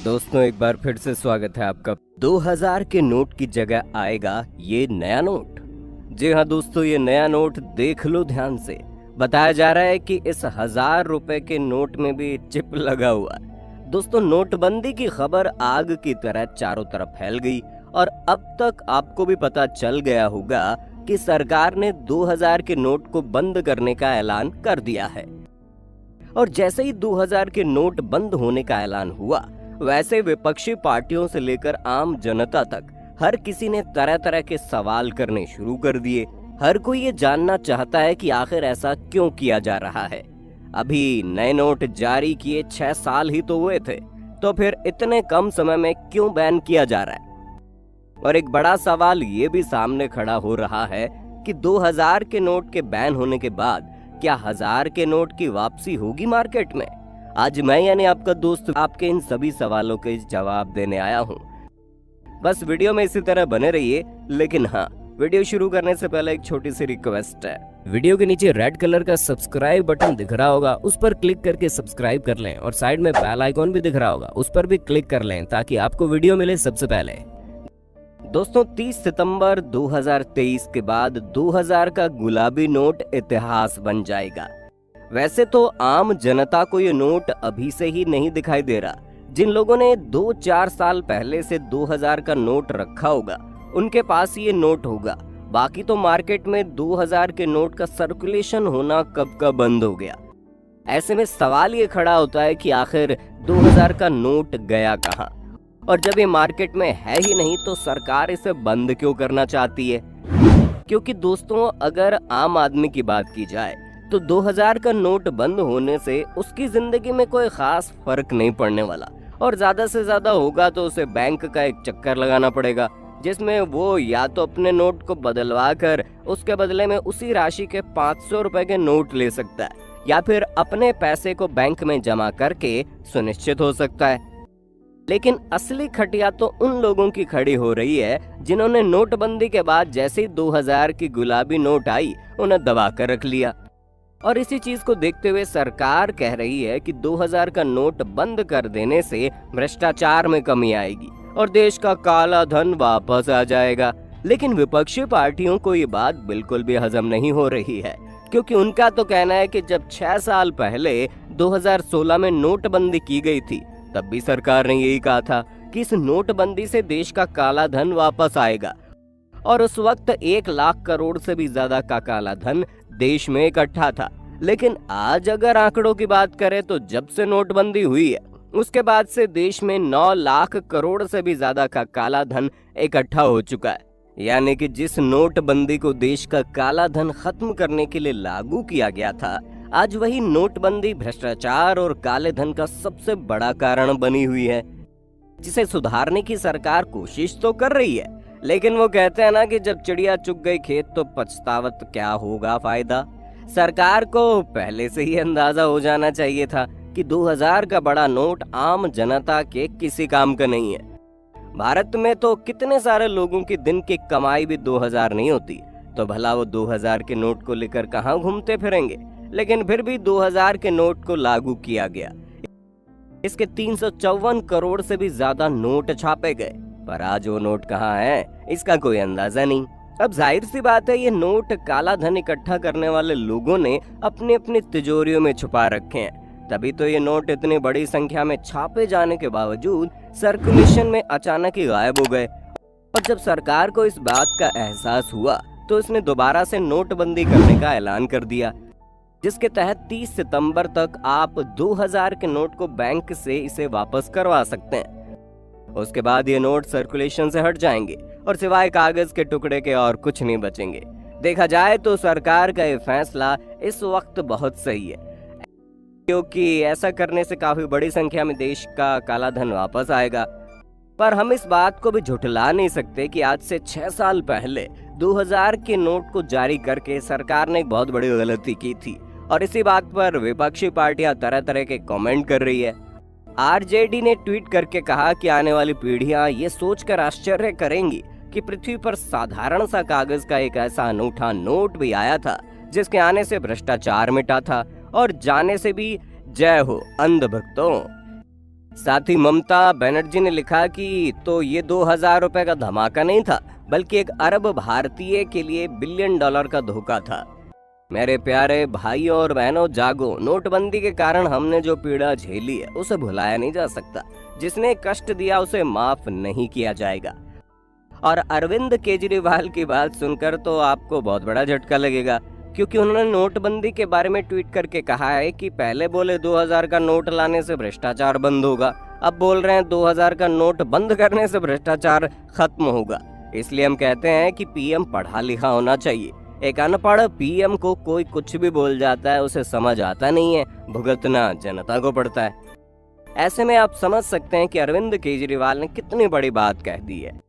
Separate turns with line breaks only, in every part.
दोस्तों एक बार फिर से स्वागत है आपका। 2000 के नोट की जगह आएगा ये नया नोट। जी हाँ दोस्तों, ये नया नोट देख लो ध्यान से। बताया जा रहा है कि इस 1000 रुपए के नोट में भी चिप लगा हुआ है। दोस्तों, नोटबंदी की खबर आग की तरह चारों तरफ फैल गई और अब तक आपको भी पता चल गया होगा कि सरकार ने 2000 के नोट को बंद करने का ऐलान कर दिया है। और जैसे ही 2000 के नोट बंद होने का ऐलान हुआ, वैसे विपक्षी पार्टियों से लेकर आम जनता तक हर किसी ने तरह तरह के सवाल करने शुरू कर दिए। हर कोई ये जानना चाहता है कि आखिर ऐसा क्यों किया जा रहा है। अभी नए नोट जारी किए 6 साल ही तो हुए थे, तो फिर इतने कम समय में क्यों बैन किया जा रहा है। और एक बड़ा सवाल ये भी सामने खड़ा हो रहा है कि 2000 के नोट के बैन होने के बाद क्या 1000 के नोट की वापसी होगी मार्केट में। आज मैं यानी आपका दोस्त आपके इन सभी सवालों के जवाब देने आया हूँ। बस वीडियो में इसी तरह बने रहिए। लेकिन हाँ, वीडियो शुरू करने से पहले एक छोटी सी रिक्वेस्ट है। वीडियो के नीचे रेड कलर का सब्सक्राइब बटन दिख रहा होगा, उस पर क्लिक करके सब्सक्राइब कर लें और साइड में बेल आइकॉन भी दिख रहा होगा, उस पर भी क्लिक कर लें ताकि आपको वीडियो मिले सबसे पहले। दोस्तों, 30 सितंबर 2023 के बाद 2000 का गुलाबी नोट इतिहास बन जाएगा। वैसे तो आम जनता को ये नोट अभी से ही नहीं दिखाई दे रहा। जिन लोगों ने 2-4 साल पहले से 2000 का नोट रखा होगा, उनके पास ये नोट होगा। बाकी तो मार्केट में 2000 के नोट का सर्कुलेशन होना कब का बंद हो गया। ऐसे में सवाल ये खड़ा होता है कि आखिर 2000 का नोट गया कहाँ। और जब ये मार्केट में है ही नहीं तो सरकार इसे बंद क्यों करना चाहती है। क्योंकि दोस्तों, अगर आम आदमी की बात की जाए तो 2000 का नोट बंद होने से उसकी जिंदगी में कोई खास फर्क नहीं पड़ने वाला। और ज्यादा से ज्यादा होगा तो उसे बैंक का एक चक्कर लगाना पड़ेगा, जिसमें वो या तो अपने नोट को बदलवा कर उसके बदले में उसी राशि के 500 रुपए के नोट ले सकता है, या फिर अपने पैसे को बैंक में जमा करके सुनिश्चित हो सकता है। लेकिन असली खटिया तो उन लोगों की खड़ी हो रही है जिन्होंने नोटबंदी के बाद जैसे ही 2000 की गुलाबी नोट आई, उन्हें दबा कर रख लिया। और इसी चीज को देखते हुए सरकार कह रही है कि 2000 का नोट बंद कर देने से भ्रष्टाचार में कमी आएगी और देश का काला धन वापस आ जाएगा। लेकिन विपक्षी पार्टियों को ये बात बिल्कुल भी हजम नहीं हो रही है, क्योंकि उनका तो कहना है कि जब 6 साल पहले 2016 में नोटबंदी की गई थी, तब भी सरकार ने यही कहा था कि इस नोटबंदी से देश का काला धन वापस आएगा। और उस वक्त 1 लाख करोड़ से भी ज्यादा का काला धन देश में इकट्ठा था। लेकिन आज अगर आंकड़ों की बात करें तो जब से नोटबंदी हुई है, उसके बाद से देश में 9 लाख करोड़ से भी ज्यादा का काला धन इकट्ठा हो चुका है। यानी कि जिस नोटबंदी को देश का काला धन खत्म करने के लिए लागू किया गया था, आज वही नोटबंदी भ्रष्टाचार और काले धन का सबसे बड़ा कारण बनी हुई है, जिसे सुधारने की सरकार कोशिश तो कर रही है। लेकिन वो कहते हैं ना कि जब चिड़िया चुग गई खेत तो पछतावत क्या होगा फायदा। सरकार को पहले से ही अंदाजा हो जाना चाहिए था कि 2000 का बड़ा नोट आम जनता के किसी काम का नहीं है। भारत में तो कितने सारे लोगों की दिन की कमाई भी 2000 नहीं होती, तो भला वो 2000 के नोट को लेकर कहाँ घूमते फिरेंगे। लेकिन फिर भी 2000 के नोट को लागू किया गया। इसके 354 करोड़ से भी ज्यादा नोट छापे गए, पर आज वो नोट कहाँ है, इसका कोई अंदाजा नहीं। अब जाहिर सी बात है, ये नोट काला धन इकट्ठा करने वाले लोगों ने अपनी अपनी तिजोरियों में छुपा रखे हैं। तभी तो ये नोट इतनी बड़ी संख्या में छापे जाने के बावजूद सर्कुलेशन में अचानक ही गायब हो गए। और जब सरकार को इस बात का एहसास हुआ तो इसने दोबारा से नोटबंदी करने का ऐलान कर दिया, जिसके तहत 30 सितंबर तक आप 2000 के नोट को बैंक से इसे वापस करवा सकते हैं। उसके बाद ये नोट सर्कुलेशन से हट जाएंगे और सिवाय कागज के टुकड़े के और कुछ नहीं बचेंगे। देखा जाए तो सरकार का ये फैसला इस वक्त बहुत सही है, क्योंकि ऐसा करने से काफी बड़ी संख्या में देश का काला धन वापस आएगा। पर हम इस बात को भी झुठला नहीं सकते कि आज से 6 साल पहले 2000 के नोट को जारी करके सरकार ने एक बहुत बड़ी गलती की थी। और इसी बात पर विपक्षी पार्टियां तरह तरह के कमेंट कर रही है। आरजेडी ने ट्वीट करके कहा कि आने वाली पीढ़ियां ये सोचकर आश्चर्य करेंगी कि पृथ्वी पर साधारण सा कागज का एक ऐसा अनूठा नोट भी आया था, जिसके आने से भ्रष्टाचार मिटा था और जाने से भी जय हो अंधभक्तों। साथ ही ममता बनर्जी ने लिखा कि तो ये 2000 रुपए का धमाका नहीं था, बल्कि एक अरब भारतीय के लिए $1 बिलियन का धोखा था। मेरे प्यारे भाइयों और बहनों, जागो। नोटबंदी के कारण हमने जो पीड़ा झेली है उसे भुलाया नहीं जा सकता। जिसने कष्ट दिया उसे माफ नहीं किया जाएगा। और अरविंद केजरीवाल की बात सुनकर तो आपको बहुत बड़ा झटका लगेगा, क्योंकि उन्होंने नोटबंदी के बारे में ट्वीट करके कहा है कि पहले बोले 2000 का नोट लाने से भ्रष्टाचार बंद होगा, अब बोल रहे हैं 2000 का नोट बंद करने से भ्रष्टाचार खत्म होगा। इसलिए हम कहते हैं कि पीएम पढ़ा लिखा होना चाहिए। एक अनपढ़ पीएम को कोई कुछ भी बोल जाता है, उसे समझ आता नहीं है, भुगतना जनता को पड़ता है। ऐसे में आप समझ सकते हैं कि अरविंद केजरीवाल ने कितनी बड़ी बात कह दी है।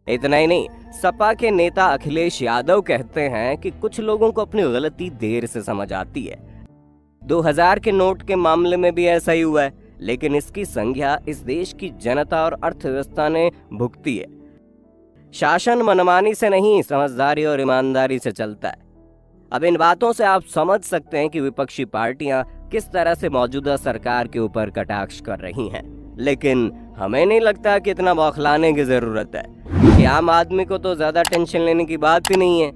इतना ही नहीं, सपा के नेता अखिलेश यादव कहते हैं कि कुछ लोगों को अपनी गलती देर से समझ आती है। 2000 के नोट के मामले में भी ऐसा ही हुआ है, लेकिन इसकी संज्ञा इस देश की जनता और अर्थव्यवस्था ने भुगती है। शासन मनमानी से नहीं, समझदारी और ईमानदारी से चलता है। अब इन बातों से आप समझ सकते हैं कि विपक्षी पार्टियां किस तरह से मौजूदा सरकार के ऊपर कटाक्ष कर रही हैं। लेकिन हमें नहीं लगता कि इतना बौखलाने की जरूरत है, कि आम आदमी को तो ज्यादा टेंशन लेने की बात ही नहीं है।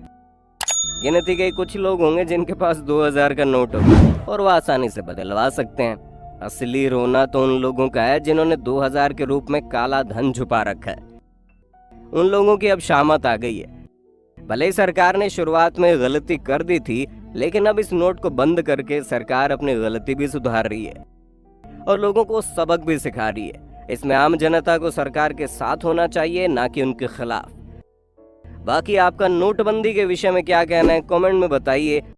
गिनती के कुछ लोग होंगे जिनके पास 2000 का नोट होगा और वो आसानी से बदलवा सकते हैं। असली रोना तो उन लोगों का है जिन्होंने 2000 के रूप में काला धन छुपा रखा है। उन लोगों की अब शामत आ गई है। भले ही सरकार ने शुरुआत में गलती कर दी थी, लेकिन अब इस नोट को बंद करके सरकार अपनी गलती भी सुधार रही है और लोगों को सबक भी सिखा रही है। इसमें आम जनता को सरकार के साथ होना चाहिए, ना कि उनके खिलाफ। बाकी आपका नोटबंदी के विषय में क्या कहना है, कमेंट में बताइए।